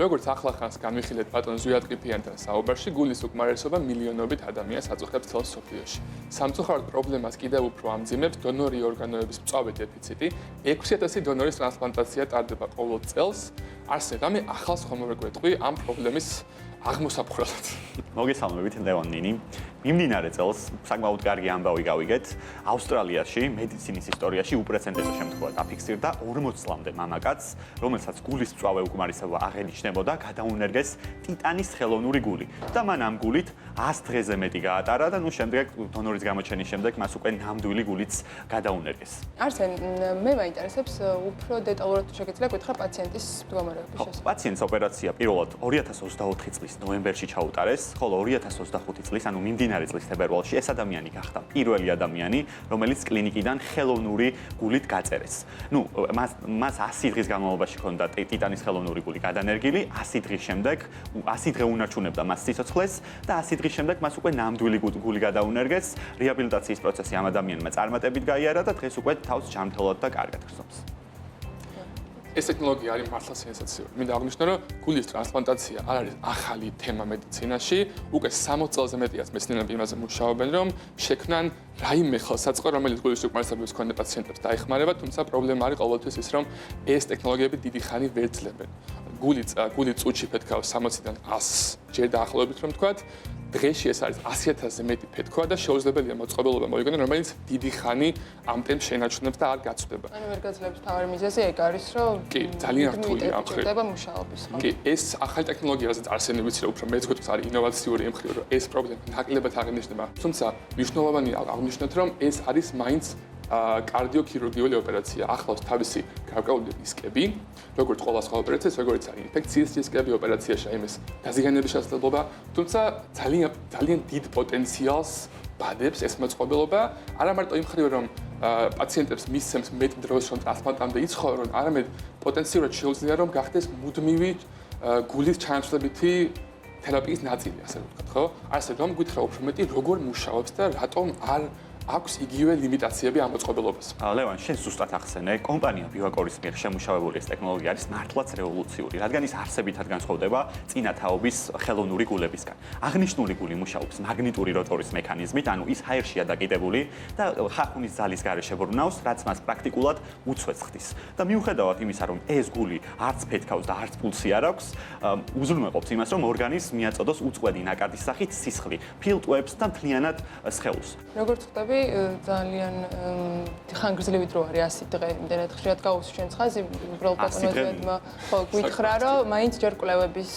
როგორც ახლახანს განვიხილეთ ბატონ ზვიად ყიფიანთან საუბარში, გულის უკმარისობა მილიონობით ადამიანს აწუხებს მთელ მსოფლიოში. სამწუხაროდ პრობლემას კიდევ უფრო ამძიმებს დონორი ორგანოების მწვავე დეფიციტი. 6000 დონორის ტრანსპლანტაცია ტარდება ყოველ წელს. არსებობს რამე ახალ ხომრეკვეთყვი ამ პრობლემის აღმოსაფხვრელად. მოგესალმებით, ლევან ნინი. მიმდინარე წელს საკმაოდ კარგი ამბავი გავიგეთ. ავსტრალიაში მედიცინის ისტორიაში უპრეცედენტო შემთხვევა დაფიქსირდა 40 წლამდე მამაკაცს, რომელსაც გულის მწვავე უკმარისობა აღენიშნებოდა, გადაუნერგეს ტიტანის ხელოვნური გული. და მან ამ გულით 100 დღეზე მეტი გაატარა და შემდეგ დონორის გამოჩენის შემდეგ მას უკვე ნამდვილი გულიც გადაუნერგეს. არსენ, მე მაინტერესებს უფრო დეტალურად შეგეძლია გითხრა პაციენტის მდგომარეობის შესახებ. პაციენტს ოპერაცია პირველად 2024 წლის ნოემბერში ჩაუტარეს, ხოლო 2025 წლის, ანუ მიმდინარე წლის თებერვალში ეს ადამიანი გახდა პირველი ადამიანი, რომელიც კლინიკიდან ხელოვნური გულით გაწერეს. მას 100 დღის განმავლობაში ჰქონდა ტიტანის ხელოვნური გული გადანერგილი, 100 დღის შემდეგ 100 დღე უნარჩუნებდა მას სიცოცხლეს და 100 დღის შემდეგ მას უკვე ნამდვილი გული გადაუნერგეს. რეაბილიტაციის პროცესი ამ ადამიანმა წარმატებით გაიარა და დღეს უკვე თავს ჯანმრთელად და კარგად გრძნობს. ეს ტექნოლოგია არის მართლა სენსაციური. მინდა აღვნიშნო, რომ გულის ტრანსპლანტაცია არ არის ახალი თემა მედიცინაში. უკვე 60 წელზე მეტია მეცნიერები იმაზე მუშაობენ, რომ შექმნან რაიმე ხელსაწყო, რომელიც გულის უკმარისობის მქონე პაციენტებს დაეხმარება, თუმცა პრობლემა არის ყოველთვის ის, რომ ეს ტექნოლოგიები დიდი ხანი ვერ ძლებენ. გული წუთში ფეთქავს 60-დან 100 ჯერ დაახლოებით, რომ ვთქვათ, დღეში ეს არის 100,000-ზე მეტი ფეთქვა და შეუძლებელია მოწყობილობა მოიგონონ, რომელიც დიდი ხანი ამ ტემპს შეინარჩუნებს და არ გაცვლდება. ანუ ვერ გაძლევს თავარი მიზეზი ეგ არის, რომ კი, ძალიან რთულია ამ ხრით. ხდება მუშაობის, ხო? კი, ეს ახალი ტექნოლოგია, რასაც არსენი ვიცი, რომ უფრო მეც გვეთქვით არის ინოვაციური იმ მხრივ, რომ ეს პრობლემა ნაკლებად აღინიშნება. თუმცა მნიშვნელოვანია აღვნიშნოთ, რომ ეს არის მაინც კარდიოქირურგიული ოპერაცია. ახლავს თავისი გარკვეული რისკები, როგორც ყველა სხვა ოპერაციას, როგორც არის ინფექციის რისკები ოპერაციაში, იმის დაზიანების შესაძლებლობა, თუმცა ძალიან დიდ პოტენციალს ბადებს ეს მოწყობილობა, არა მარტო იმ მხრივ, რომ პაციენტებს მისცემს მეტ დროს, რომ ტრანსპლანტამდე იცხოვრონ, არამედ პოტენციურად შეუძლია, რომ გახდეს მუდმივი გულის ჩანაცვლებითი თერაპიის ნაწილი, ასე ვთქვათ, ხო? ასე რომ გითხრა უფრო მეტი როგორ მუშაობს და რატომ არ აქვს იგივე ლიმიტაციები ამ მოწყობილობას. ლევან, შენ ზუსტად ახსენე, კომპანია ბიოაკორის მიერ შემუშავებული ეს ტექნოლოგია არის მართლაც რევოლუციური, რადგან ის არსებითად განსხვავდება წინა თაობის ხელოვნური გულებისგან. აღნიშნული გული მუშაობს მაგნიტური როტორის მექანიზმით, ანუ ის ჰაერშია დაკიდებული და ხახუნის ძალის გარეშე ბრუნავს, რაც მას პრაქტიკულად უცვეთს ხდის. და მიუხედავად იმისა, რომ ეს გული არც ფეთქავს და არც პულსი არ აქვს, უზრუნველყოფს იმას, რომ ორგანიზმს მიაწოდოს უწყვეტი ნაკადის სახით სისხლი, ფილტვებს და მთლიანად სხეულს. როგორც ხდები ძალიან ხანგრძლივი დრო არის 100 დღე, იმდენად ხშირად გაუსჩენს ხაზი, უბრალოდ პატონოზიადმა ხო გითხრა, რომ მაინც ჯერ კვლევების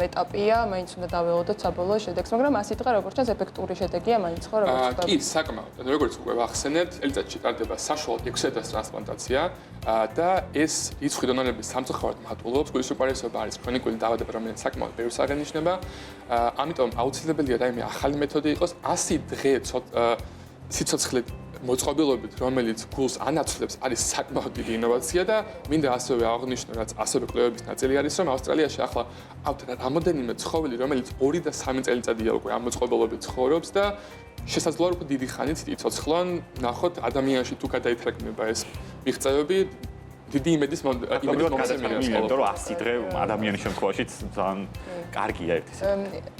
ეტაპია, მაინც უნდა დავეღოდოთ საბოლოო შედეგს, მაგრამ 100 დღე როგორც ჩანს ეფექტური შედეგია მაინც ხო როგორც ხდება. კი, საკმაოდ. როგორც უკვე ვახსენებთ, წელიწადში ტარდება საშუალოდ 600 ტრანსპლანტაცია და ეს რიცხვი დონორების სამწუხაროდ მატულობს. გულის უკმარისობა არის ქრონიკული დაავადება, რომელიც საკმაოდ ბევრს აღენიშნება. ამიტომ აუცილებელია რაიმე ახალი მეთოდი იყოს 100 დღე სიცოცხლე მოწყობილობით, რომელიც გულს ანაცვლებს, არის საკმაოდ დიდი ინოვაცია და მინდა ასევე აღვნიშნო, რაც ასევე კვლევების ნაწილი არის, რომ ავსტრალიაში ახლა აქვთ რამოდენიმე ცხოველი, რომელიც 2 და 3 წელიწადია უკვე ამ მოწყობილობით ცხოვრობს და შესაძლოა რომ დიდი ხანით იცოცხლონ, ნახოთ ადამიანში თუ გადაითარგმნება ეს მიღწევები დიდი იმედის გადაწყვეტილია, რომ 100 დღე ადამიანის შემთხვევაში ძალიან კარგია ერთის.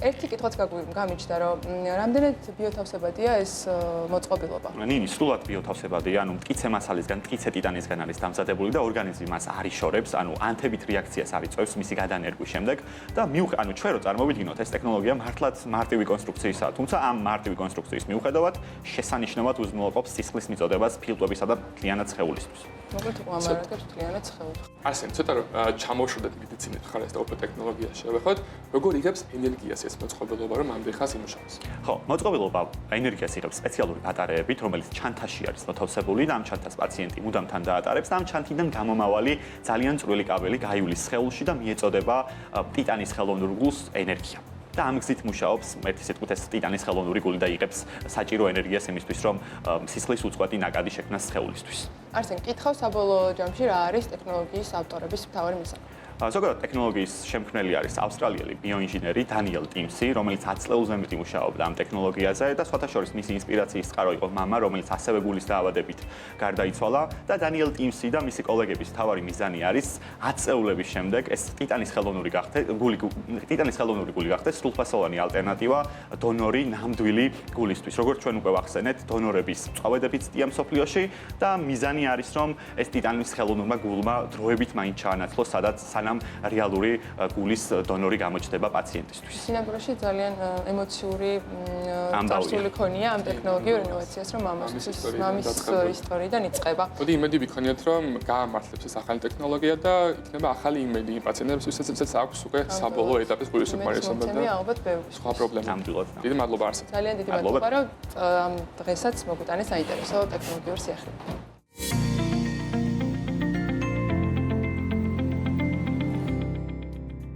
ერთი კითხვაც გამიჩნდა, რომ რამდენად ბიოთავსებადია ეს მოწყობილობა? ნინი, სრულად ბიოთავსებადია, ანუ მტკიცე მასალისგან, მტკიცე ტიტანისგან არის დამზადებული და ორგანიზმი მას არ იშორებს, ანუ ანთებით რეაქციას არ იწვევს მისი გადანერგვის შემდეგ და ანუ ჩვენ რო წარმოვიდგინოთ, ეს ტექნოლოგია მართლაც მარტივი კონსტრუქციისაა, თუმცა ამ მარტივი კონსტრუქციის მიუხედავად შესანიშნავად უზრუნველყოფს სისხლის მიწოდებას ფილტვებისა და მთლიანად სხეულისთვის. მოკლედ უამრავად მთლიანად სხეულს. ასე, ცოტა რომ ჩამოვშორდეთ მედიცინის მხარეს და უფრო ტექნოლოგიაში შევეხოთ, როგორ იღებს ენერგიას ეს მოწყობილობა, რომ ამდენ ხანს იმუშაოს? ხო, მოწყობილობა ენერგიას იღებს სპეციალური ბატარეებით, რომელიც ჩანთაში არის მოთავსებული და ამ ჩანთას პაციენტი მუდამ თან დაატარებს და ამ ჩანთიდან გამომავალი ძალიან წვრილი კაბელი გაივლის სხეულში და მიეწოდება ტიტანის ხელოვნურ გულს ენერგია. და ამ გზით მუშაობს, ერთი სიტყვით ეს ტიტანის ხელოვნური გული და იღებს საჭირო ენერგიას იმისთვის, რომ სისხლის უწყვეტი ნაკადი შექმნას სხეულისთვის. არსენ, კითხავს საბოლოო ჯამში რა არის ტექნოლოგიის ავტორების მთავარი მისაღები? ზოგადად ტექნოლოგიის შემქმნელი არის ავსტრალიელი ბიოინჟინერი დანიელ ტიმსი, რომელიც 10 წელზე მეტი მუშაობდა ამ ტექნოლოგიაზე და სხვათა შორის მისი ინსპირაციის წყარო იყო მამა, რომელიც ასევე გულის დაავადებით გარდაიცვალა და დანიელ ტიმსი და მისი კოლეგების მთავარი მიზანი არის 10 წეულების შემდეგ ეს ტიტანის ხელოვნური გული გახდეს სრულფასოვანი ალტერნატივა დონორი ნამდვილი გულისთვის. როგორც ჩვენ უკვე ვახსენეთ, დონორების წვავედებიც დია მსოფლიოში და მიზანი არის რომ ეს ტიტანის ხელოვნურმა გულმა დროებით მაინც ჩაანაცვლოს, სადაც სანამ რეალური გულის დონორი გამოჩნდება პაციენტისთვის. სინამდვილეში ძალიან ემოციური წარსული ქონია ამ ტექნოლოგიურ ინოვაციას, რომ მამის ისტორიიდან იწყება. მოდი იმედი ვიქონიათ, რომ გაამართლებს ეს ახალი ტექნოლოგია და იქნება ახალი იმედი იმ პაციენტებს, ვისაც აქვს უკვე საბოლოო ეტაპის გულის უკმარისობა და ალბათ ბევრი სხვა პრობლემა. ნამდვილად. დიდი მადლობა არსად. ძალიან დიდი მადლობა, რომ დღესაც მოგვიტანეს საინტერესო ტექნოლოგიურ სიახლეები.